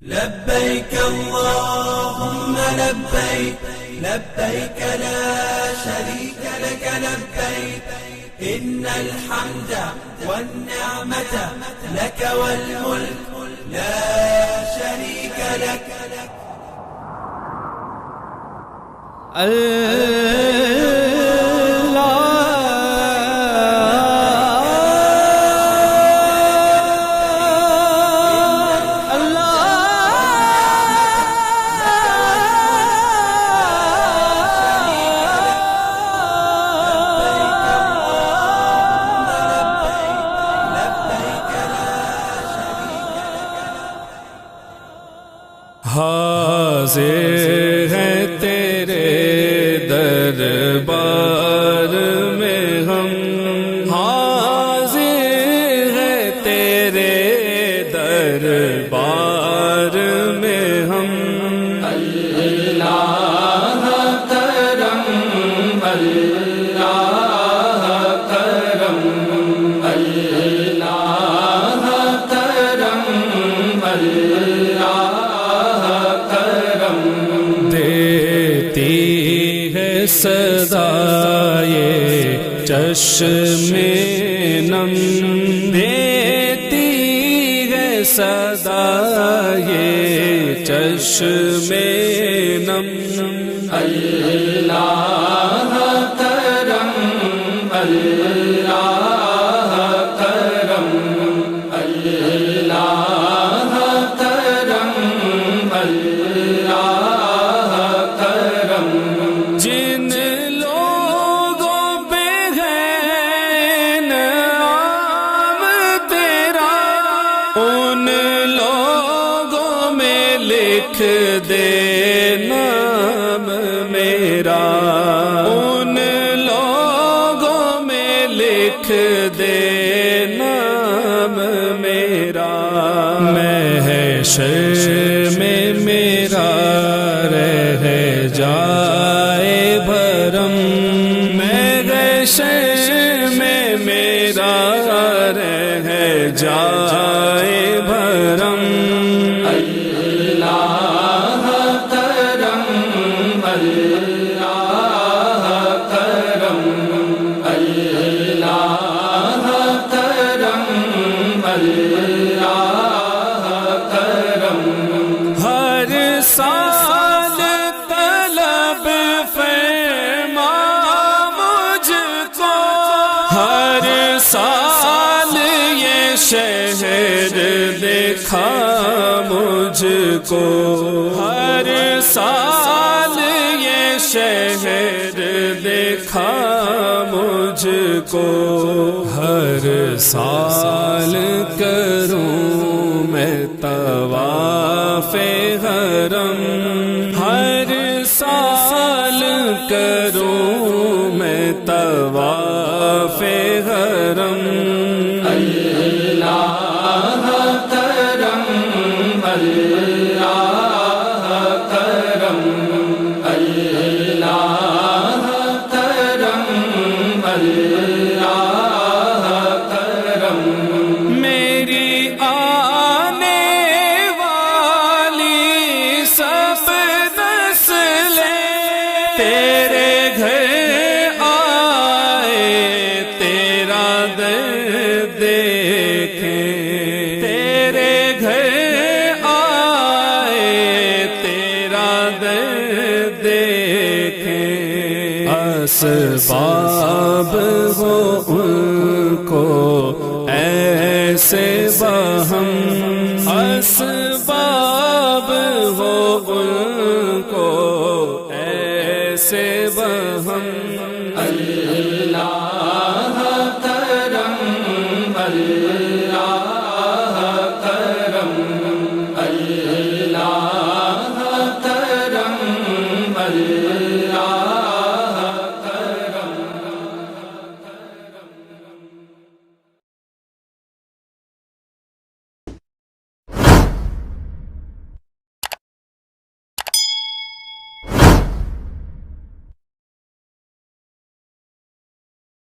لبيك اللهم لبيك لبيك لا شريك لك لبيك إن الحمد والنعمة لك والملك لا شريك لك. حاضر ہے تیرے دربار میں ہم، حاضر ہے تیرے دربار میں ہم. اللہ کرم اللہ کرم اللہ کرم اللہ دیتی ہے صدائے چشم نم، دیتی ہے صدائے چشم نم. اللہ کرم اللہ کرم اللہ کرم اللہ کرم. جن لوگوں پہ ہے انعام تیرا، ان لوگوں میں لکھ دے نام میرا، ان لوگوں میں لکھ دے نام میرا. محشر میں میرا رہ جائے بھرم، محشر میں میرا رہ جائے بھرم. اللہ کرم اللہ کرم اللہ کرم اللہ کرم. ہر سال طلب فرما مجھ کو، ہر سال یہ شہر دکھا مجھ کو، ہر سال یہ شہر دکھا مجھ کو. ہر سال کروں میں طواف حرم، ہر سال کروں میں طواف حرم. اللہ کرم اللہ کرم اللہ کرم اللہ کرم. میری آنے والی سب نسلیں تیرے گھر آئے تیرا در دیکھیں، تیرے گھر آئے تیرا در دیکھیں. اسباب ہو ان کو ایسے بہم، اسباب ہو ان کو ایسے بہم. اللہ